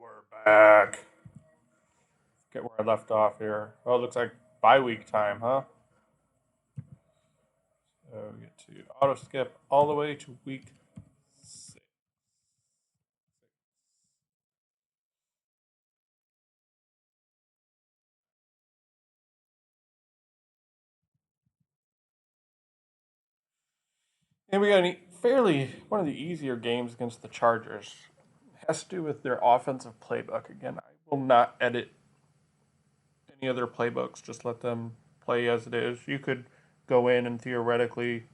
We're back. Get where I left off here. Oh, it looks like bye-week time, huh? So we get to auto skip all the way to week 6. And we got fairly one of the easier games against the Chargers. It has to do with their offensive playbook. Again, I will not edit any other playbooks. Just let them play as it is. You could go in and theoretically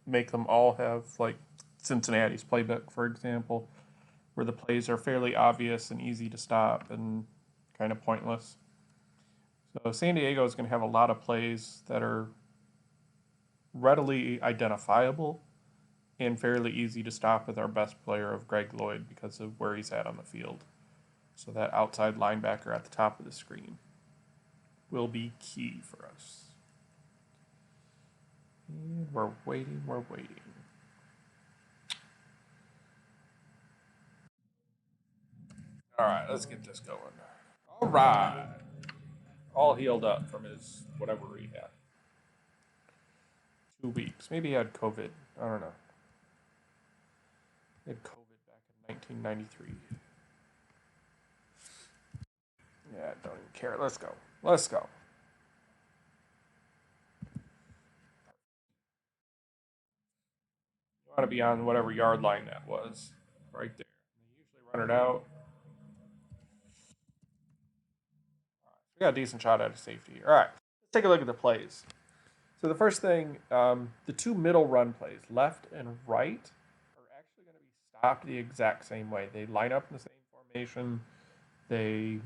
make them all have like Cincinnati's playbook, for example, where the plays are fairly obvious and easy to stop and kind of pointless. So San Diego is going to have a lot of plays that are readily identifiable and fairly easy to stop with our best player of Greg Lloyd because of where he's at on the field. So that outside linebacker at the top of the screen will be key for us. And we're waiting. All right, let's get this going. All right. All healed up from his whatever he had. 2 weeks. Maybe he had COVID. I don't know. He had COVID back in 1993. Yeah, don't even care. Let's go. Let's go. You want to be on whatever yard line that was. Right there. They usually run it out. We got a decent shot at a safety. All right. Let's take a look at the plays. So the first thing, the two middle run plays, left and right, are actually going to be stopped the exact same way. They line up in the same formation. They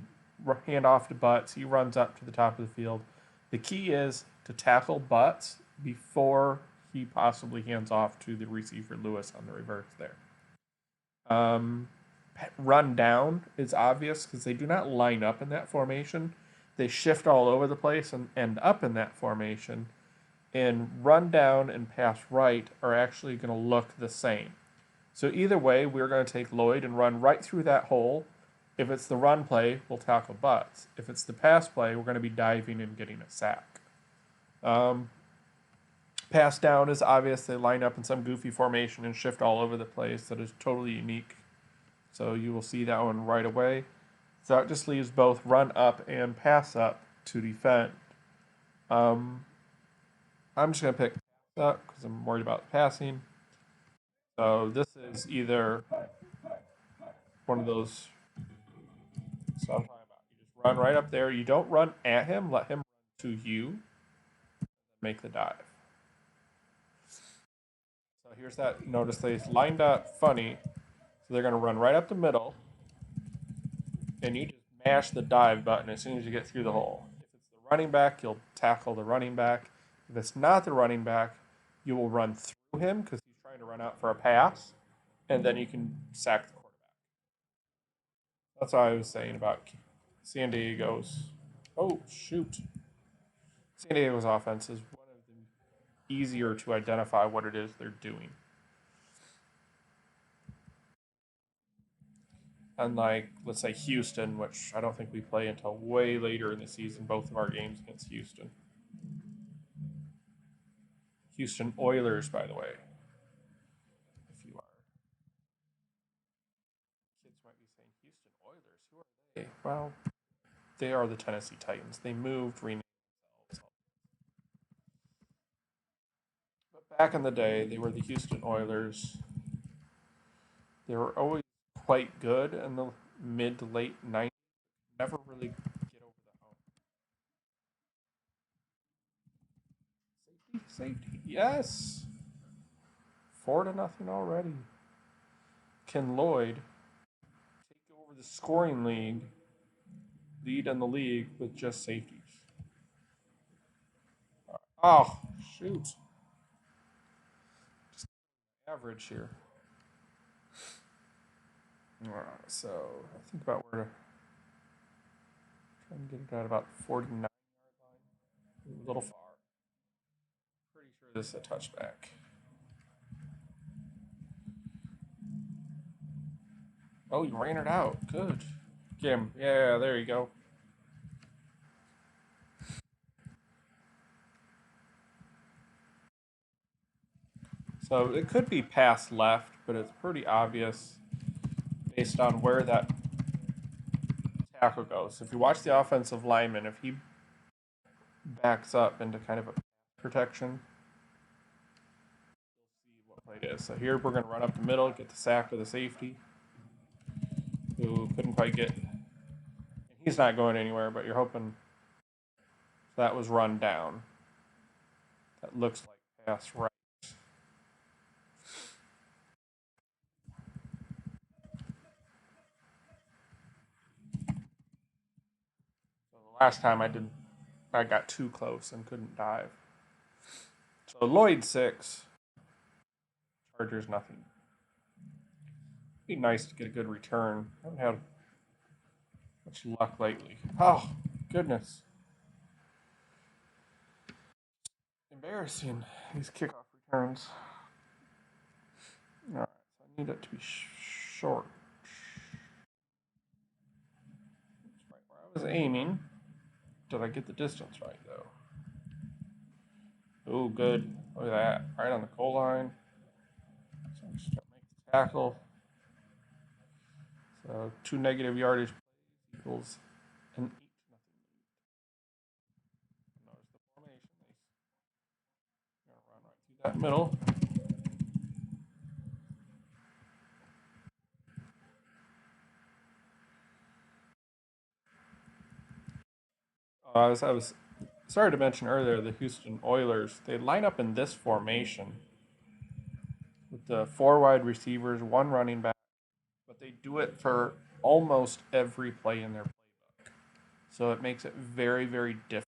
hand off to Butts. He runs up to the top of the field. The key is to tackle Butts before he possibly hands off to the receiver Lewis on the reverse there. Um, Run down is obvious because they do not line up in that formation. They shift all over the place and end up in that formation. And run down and pass right are actually going to look the same. So either way, we're going to take Lloyd and run right through that hole. If it's the run play, we'll tackle Butts. If it's the pass play, we're going to be diving and getting a sack. Pass down is obvious. They line up in some goofy formation and shift all over the place that is totally unique. So you will see that one right away. So it just leaves both run up and pass up to defend. I'm just going to pick pass up because I'm worried about passing. So this is either one of those. So I'm talking about you just run right up there. You don't run at him. Let him run to you. Make the dive. So here's that. Notice they lined up funny. So they're going to run right up the middle. And you just mash the dive button as soon as you get through the hole. If it's the running back, you'll tackle the running back. If it's not the running back, you will run through him because he's trying to run out for a pass. And then you can sack the quarterback. That's what I was saying about San Diego's. Oh, shoot. San Diego's offense is one of the easier to identify what it is they're doing. Unlike, let's say, Houston, which I don't think we play until way later in the season, both of our games against Houston. Houston Oilers, by the way. If you are. Kids might be saying, Houston Oilers? Who are they? Well, they are the Tennessee Titans. They moved, renamed themselves. But back in the day, they were the Houston Oilers. They were always quite good in the mid to late 90s. Never really get over the hump. Safety. Yes. 4-0 already. Can Lloyd take over the scoring lead in the league with just safeties? Oh, shoot. Just average here. So I think about where to try and get it at about 49 yard line. A little far. Pretty sure this is a touchback. Oh, you ran it out. Good. Get him. Yeah, there you go. So it could be pass left, but it's pretty obvious based on where that tackle goes. If you watch the offensive lineman, if he backs up into kind of a protection, you'll see what play it is. So here we're going to run up the middle, get the sack of the safety, who couldn't quite get. And he's not going anywhere, but you're hoping that was run down. That looks like pass right. So the last time I got too close and couldn't dive. So Lloyd 6, Chargers nothing. Be nice to get a good return. I haven't had much luck lately. Oh, goodness. Embarrassing, these kickoff returns. Alright, so I need it to be short. That's right where I was aiming. Did I get the distance right, though? Oh, good. Look at that. Right on the goal line. So I'm just trying to make the tackle. So 2 negative yardage plays equals an 8-0 lead. Notice the formation. They're going to run right through that middle. I was sorry to mention earlier the Houston Oilers. They line up in this formation with the 4 wide receivers, 1 running back, but they do it for almost every play in their playbook. So it makes it very, very difficult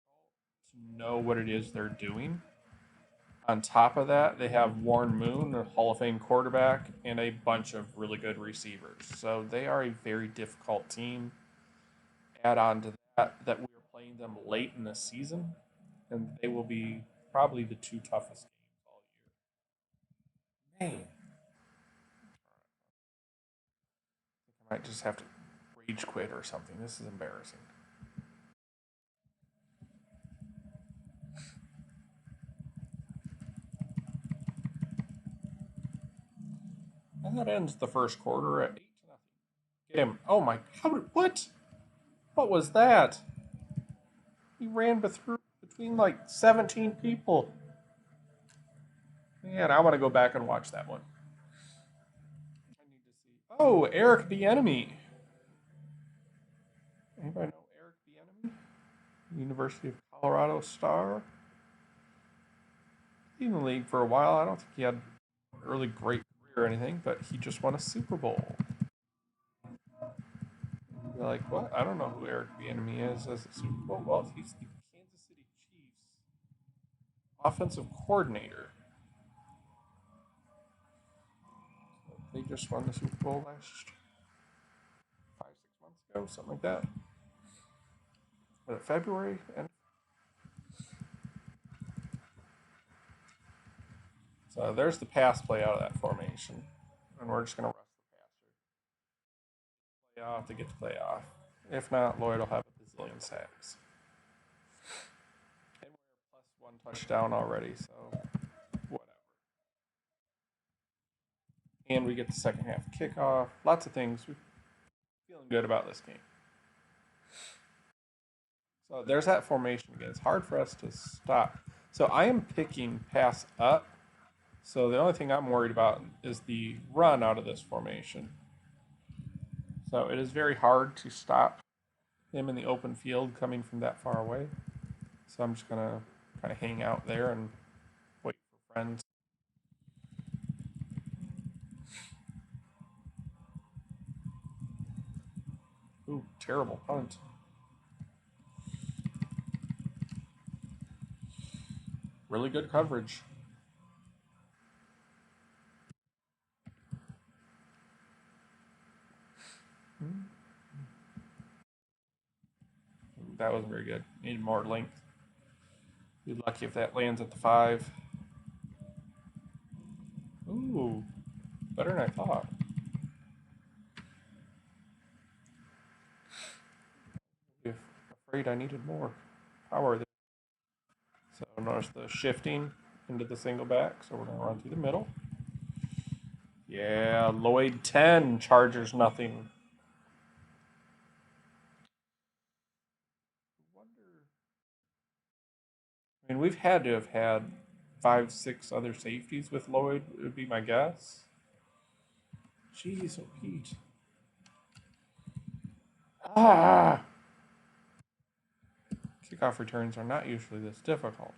to know what it is they're doing. On top of that, they have Warren Moon, a Hall of Fame quarterback, and a bunch of really good receivers. So they are a very difficult team. Add on to that we are playing them late in the season, and they will be probably the 2 toughest games all year. Man, I might just have to rage quit or something. This is embarrassing. And that ends the first quarter at 8-0. Get him. Oh my god, what? What was that? He ran between like 17 people. Man, I want to go back and watch that one. I need to see. Oh, Eric the Enemy. Anybody know Eric the Enemy? University of Colorado star. He's in the league for a while. I don't think he had an early great career or anything, but he just won a Super Bowl. You're like, what? I don't know who Eric the Enemy is as a Super Bowl. Well, he's the Kansas City Chiefs offensive coordinator. They just won the Super Bowl last 5, 6 months ago, something like that. Was it February? And so there's the pass play out of that formation, and we're just gonna rush the passer. Play off to get the play off. If not, Lloyd will have a bazillion sacks. And we're +1 touchdown already, so whatever. And we get the second half kickoff. Lots of things. We're feeling good about this game. So there's that formation again. It's hard for us to stop. So I am picking pass up. So the only thing I'm worried about is the run out of this formation. So it is very hard to stop him in the open field coming from that far away. So I'm just going to kind of hang out there and wait for friends. Ooh, terrible punt. Really good coverage. That wasn't very good. Needed more length. Be lucky if that lands at the 5. Ooh, better than I thought. Great, I needed more power there. So notice the shifting into the single back. So we're going to run through the middle. Yeah, Lloyd 10, Chargers nothing. I mean, we've had to have had 5, 6 other safeties with Lloyd, would be my guess. Jeez, oh Pete. Ah! Kickoff returns are not usually this difficult.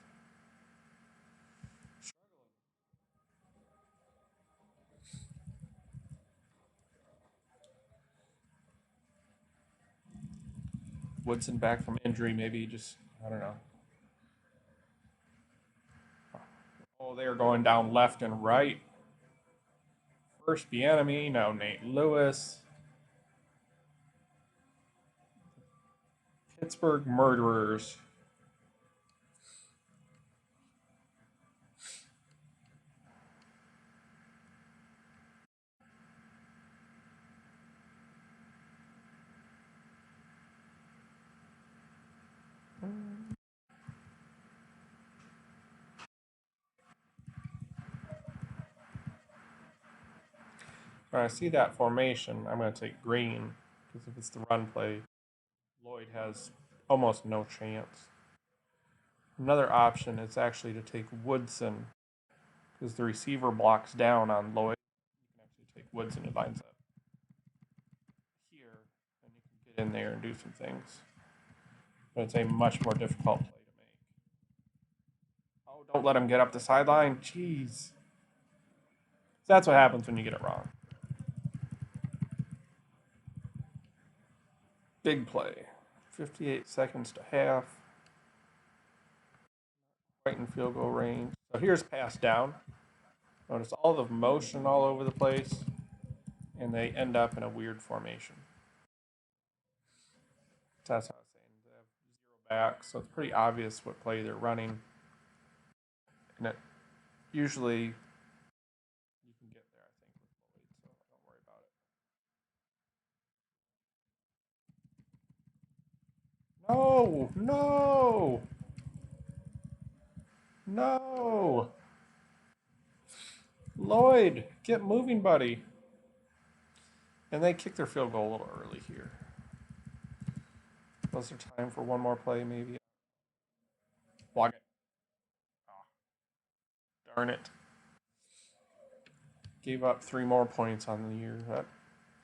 Woodson back from injury, maybe just, I don't know. Oh, they are going down left and right. First Bieniemy, now Nate Lewis. Pittsburgh Murderers. When I see that formation, I'm going to take green because if it's the run play, Lloyd has almost no chance. Another option is actually to take Woodson because the receiver blocks down on Lloyd. You can actually take Woodson who lines up here, and you can get in there and do some things. But it's a much more difficult play to make. Oh, don't let him get up the sideline. Jeez. That's what happens when you get it wrong. Big play. 58 seconds to half. Right in field goal range. So here's pass down. Notice all the motion all over the place, and they end up in a weird formation. So that's how I was saying. They have 0 back, so it's pretty obvious what play they're running. And it usually you can get there, I think, with Lloyd, so don't worry about it. No, no, no. Lloyd, get moving, buddy. And they kick their field goal a little early here. Was there time for one more play, maybe? Block it. Oh, darn it. Gave up 3 more points on the year. I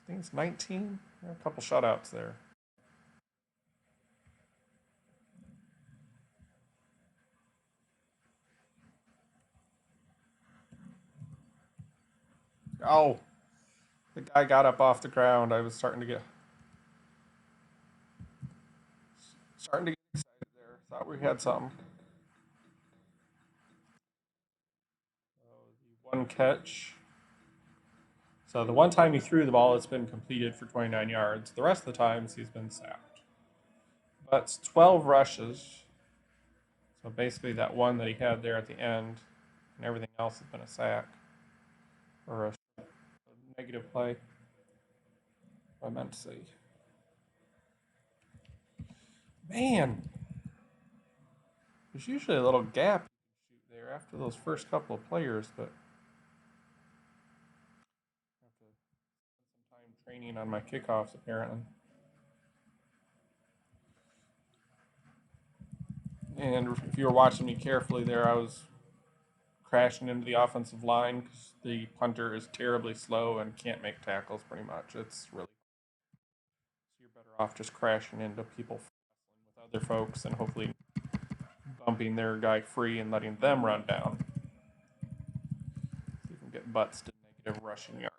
think it's 19. A couple shutouts there. Oh, the guy got up off the ground. I was starting to get excited there. Thought we had something. The one catch. So the one time he threw the ball, it's been completed for 29 yards. The rest of the times he's been sacked. But it's 12 rushes. So basically that one that he had there at the end, and everything else has been a sack or a negative play. I meant to say. Man, there's usually a little gap you can shoot there after those first couple of players, but I have to spend some time training on my kickoffs apparently. And if you were watching me carefully there, I was crashing into the offensive line because the punter is terribly slow and can't make tackles pretty much. It's really so you're better off just crashing into people with other folks and hopefully bumping their guy free and letting them run down. So you can get butts to negative rushing yards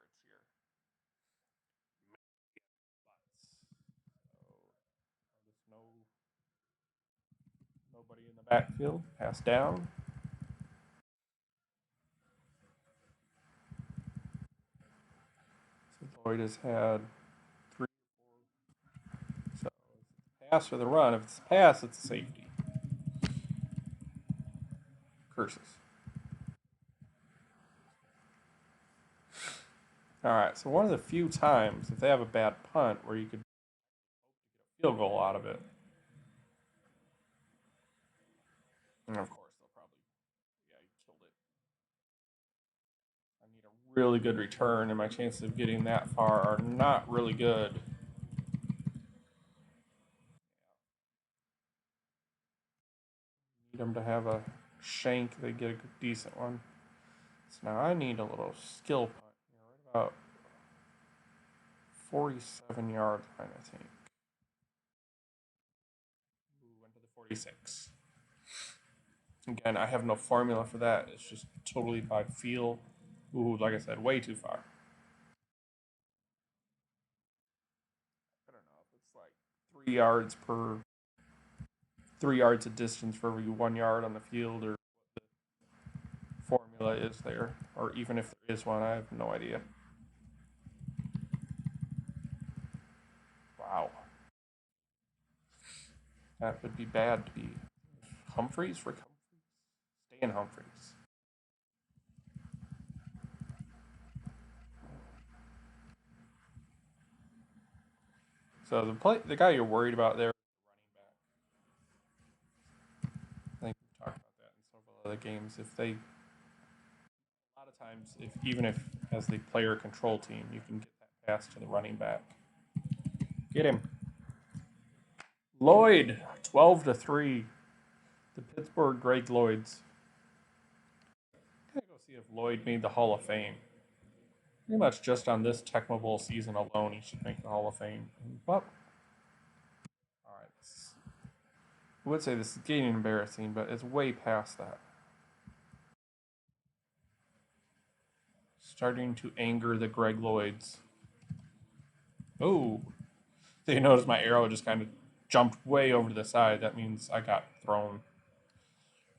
here. So nobody in the backfield. Pass down. So Lloyd has had 3 or 4. So pass or the run. If it's a pass, it's a safety. Curses. All right, so one of the few times if they have a bad punt where you could get a field goal out of it. And of course, they'll probably, yeah, he killed it. I need a really good return, and my chances of getting that far are not really good. Need them to have a shank, they get a decent one. So now I need a little skill punt here, right about 47-yard line, I think. Ooh, into the 46. Again, I have no formula for that. It's just totally by feel. Ooh, like I said, way too far. I don't know if it's like 3 yards of distance for every 1 yard on the field, or what the formula is there, or even if there is one, I have no idea. Wow, that would be bad to be Humphreys for Humphreys. Stay in Humphreys. So the guy you're worried about there, running back. I think we've talked about that in several other games. If they, a lot of times, if even if as the player control team, you can get that pass to the running back. Get him, Lloyd. 12-3. The Pittsburgh Greg Lloyds. I'm gonna go see if Lloyd made the Hall of Fame. Pretty much just on this Tecmo Bowl season alone, he should make the Hall of Fame. But all right, I would say this is getting embarrassing, but it's way past that. Starting to anger the Greg Lloyds. Oh, so you notice my arrow just kind of jumped way over to the side. That means I got thrown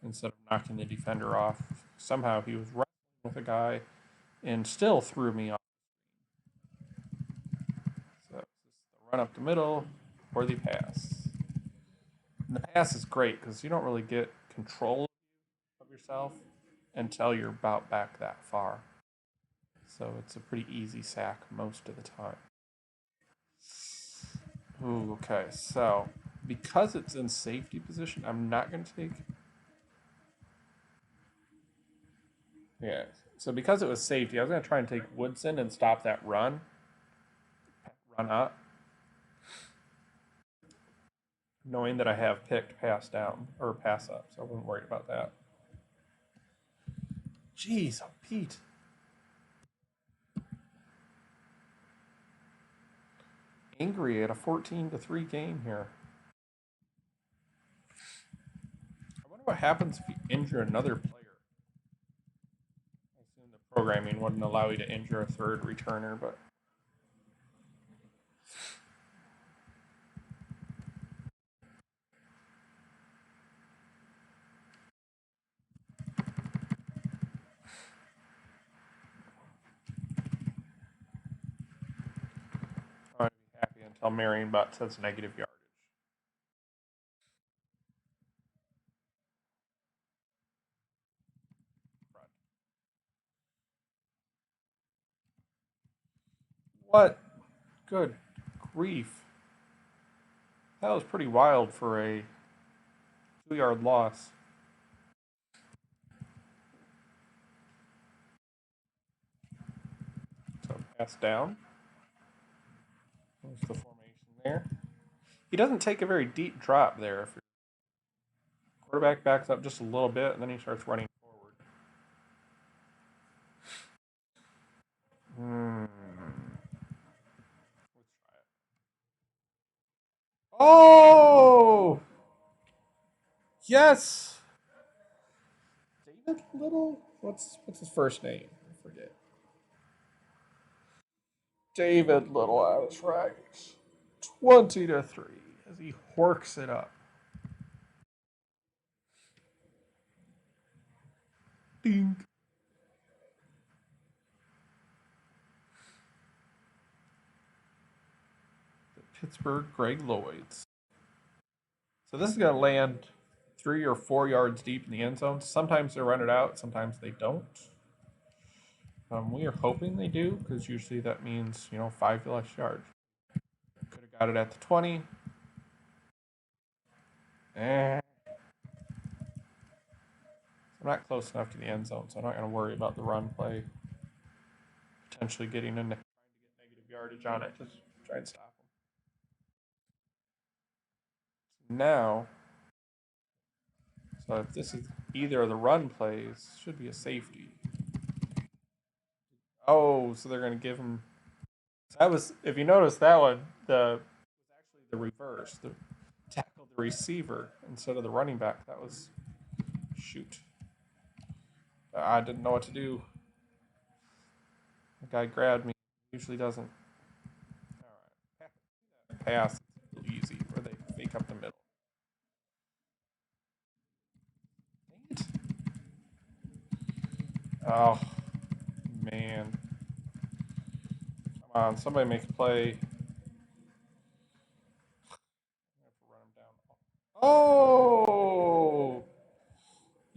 instead of knocking the defender off. Somehow he was wrestling with a guy and still threw me off. So it's the run up the middle or the pass. And the pass is great because you don't really get control of yourself until you're about back that far. So it's a pretty easy sack most of the time. Ooh, okay, so because it's in safety position, I'm not going to take. Yeah, so because it was safety, I was going to try and take Woodson and stop that run up, knowing that I have picked pass down or pass up, so I wasn't worried about that. Jeez, Pete. Angry at a 14-3 game here. I wonder what happens if you injure another player. I assume the programming wouldn't allow you to injure a third returner, but I'm going to be happy until Marion Butt says negative yardage. What? Good grief. That was pretty wild for a 2 yard loss. So pass down. There's the formation there. He doesn't take a very deep drop there. If your quarterback backs up just a little bit, and then he starts running forward. Hmm. Let's try it. Oh! Yes! David Little? What's his first name? I forget. David Little, I was right. 20-3 as he horks it up. Ding. The Pittsburgh Greg Lloyds. So this is going to land 3 or 4 yards deep in the end zone. Sometimes they run it out, sometimes they don't. We are hoping they do because usually that means 5 less yards. Could have got it at the 20. Eh. I'm not close enough to the end zone, so I'm not going to worry about the run play potentially getting into trying to get negative yardage on it. Just try and stop them. Now, so if this is either of the run plays, should be a safety. Oh, so they're going to give him. So that was, if you notice that one, the was actually the reverse. The tackled the receiver instead of the running back. That was shoot. I didn't know what to do. The guy grabbed me. Usually doesn't. All right, pass. It's easy where they fake up the middle. Dang it. Oh man. Come on, somebody make a play. Run him down. Oh!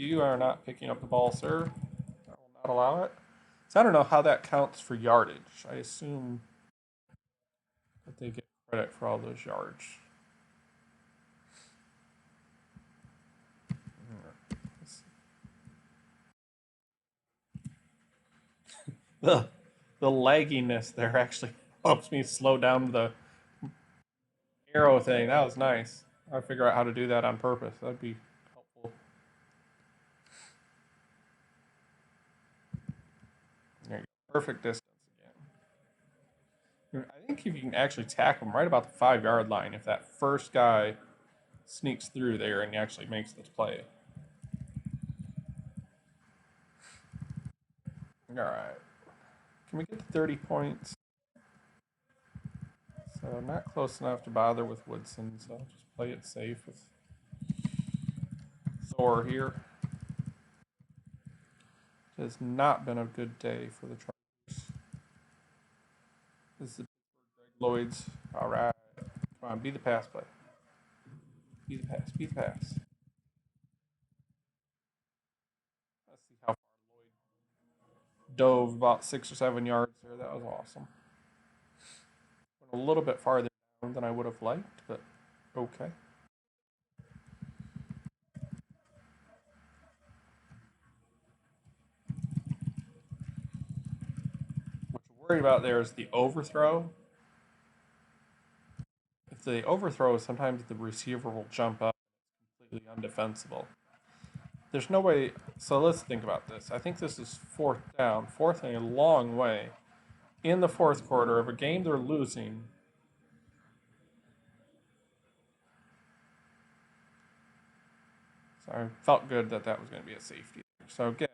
You are not picking up the ball, sir. I will not allow it. So I don't know how that counts for yardage. I assume that they get credit for all those yards. The the lagginess there actually helps me slow down the arrow thing. That was nice. I'll figure out how to do that on purpose. That'd be helpful. There you go. Perfect distance again. I think if you can actually tackle him right about the 5 yard line, if that first guy sneaks through there and actually makes this play. All right. Can we get to 30 points? So not close enough to bother with Woodson, so I'll just play it safe with Thor here. It has not been a good day for the Chargers. This is the Lloyd's. All right. Come on, be the pass play. Be the pass. Be the pass. Let's see how far Lloyd dove about 6 or 7 yards there. That was awesome. Went a little bit farther down than I would have liked, but okay. What you're worried about there is the overthrow. If the overthrow, sometimes the receiver will jump up completely undefensible. There's no way. So let's think about this. I think this is fourth down, fourth and a long way. In the fourth quarter of a game they're losing. So I felt good that that was going to be a safety. So again,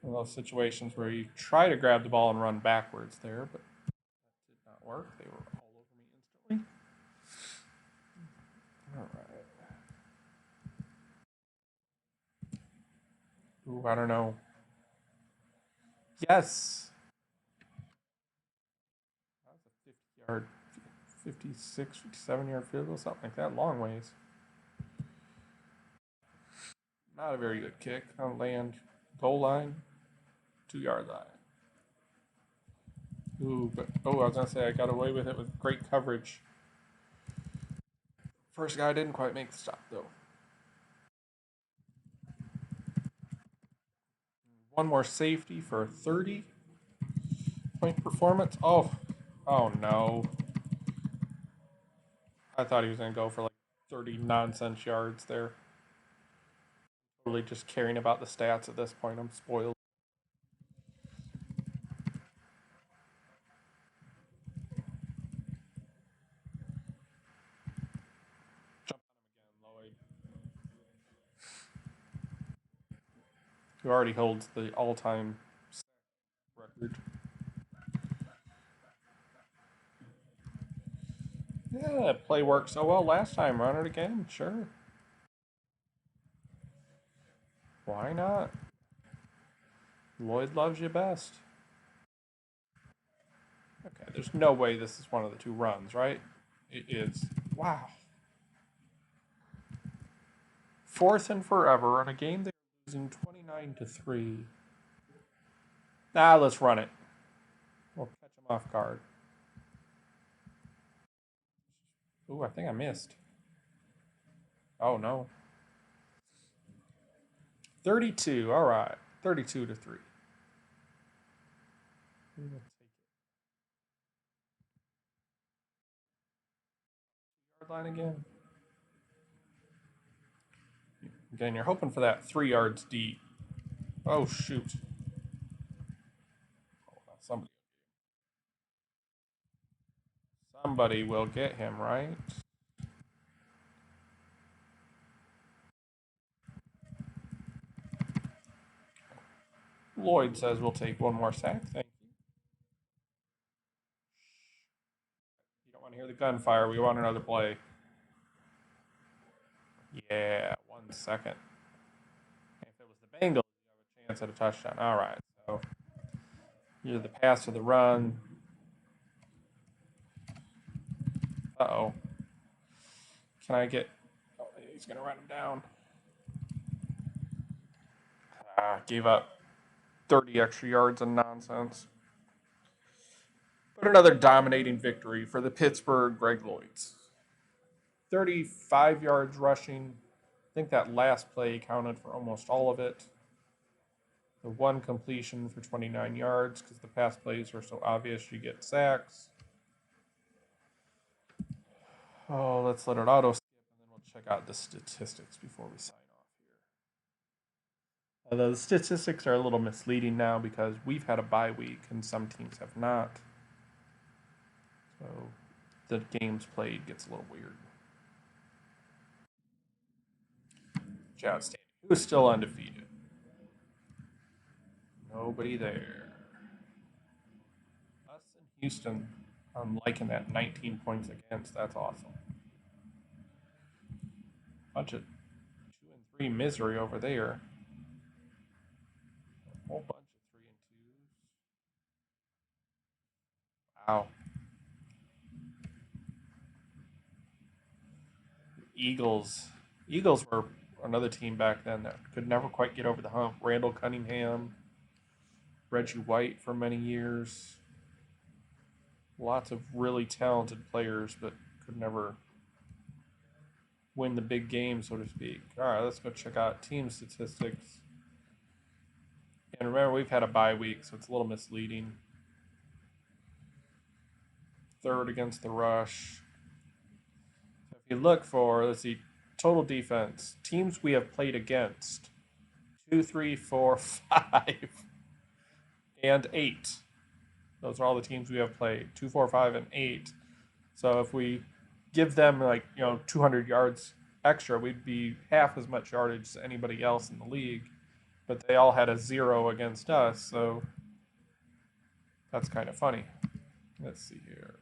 one of those situations where you try to grab the ball and run backwards there, but that did not work. They were all over me instantly. All right. Ooh, I don't know. Yes. That was a 50-yard, 56, 57-yard field goal, something like that. Long ways. Not a very good kick on land. Goal line, 2 yard line. Ooh, but I was gonna say I got away with it with great coverage. First guy didn't quite make the stop though. One more safety for a 30-point performance. Oh no. I thought he was gonna go for like 30 nonsense yards there. Totally just caring about the stats at this point. I'm spoiled. Jump on him again, Lloyd. Who already holds the all-time record. Yeah, play worked so well last time. Run it again, sure. Why not? Lloyd loves you best. Okay, there's no way this is one of the two runs, right? It is. Wow. Fourth and forever on a game they're losing 29-3. Let's run it. We'll catch them off guard. Ooh, I think I missed. Oh no. 32. All right. 32 to 3. We'll take it. Yard line again. Again, you're hoping for that 3 yards deep. Oh, shoot. Somebody. Somebody will get him, right? Lloyd says we'll take one more sack. Thank you. You don't want to hear the gunfire. We want another play. Yeah, 1 second. If it was the Bengals, you have a chance at a touchdown. All right. So either the pass or the run. Uh-oh. Can I get... Oh, he's going to run him down. Gave up 30 extra yards and nonsense. But another dominating victory for the Pittsburgh Greg Lloyds. 35 yards rushing. I think that last play counted for almost all of it. The 1 completion for 29 yards because the pass plays are so obvious you get sacks. Oh, let's let it auto skip and then we'll check out the statistics before we sign off here. Although the statistics are a little misleading now because we've had a bye week and some teams have not. So the games played gets a little weird. Outstanding. Who's still undefeated? Nobody there. Us in Houston, I'm liking that 19 points against. That's awesome. Bunch of 2 and 3 misery over there. A whole bunch of 3 and 2s. Wow. Eagles. Eagles were another team back then that could never quite get over the hump. Randall Cunningham, Reggie White for many years. Lots of really talented players, but could never win the big game, so to speak. All right, let's go check out team statistics. And remember, we've had a bye week, so it's a little misleading. 3rd against the rush. So if you look for, let's see, total defense, teams we have played against 2, 3, 4, 5, and 8. Those are all the teams we have played 2, 4, 5, and 8. So if we give them 200 yards extra, we'd be half as much yardage as anybody else in the league. But they all had a 0 against us, so that's kind of funny. Let's see here.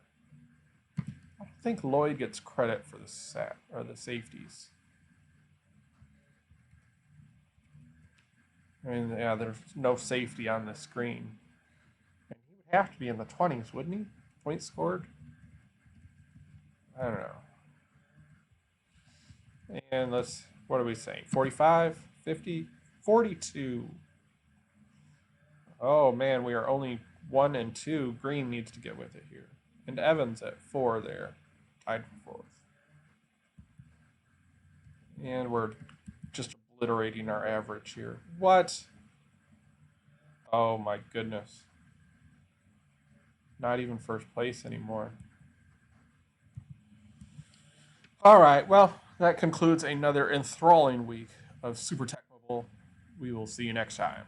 I don't think Lloyd gets credit for the sack or the safeties. I mean, yeah, there's no safety on the screen. And he would have to be in the 20s, wouldn't he? Points scored? I don't know. And what are we saying? 45, 50, 42. Oh man, we are only 1 and 2. Green needs to get with it here. And Evans at 4 there, tied for 4th. And we're just obliterating our average here. What? Oh my goodness. Not even first place anymore. All right, well, that concludes another enthralling week of Super Tech Mobile. We will see you next time.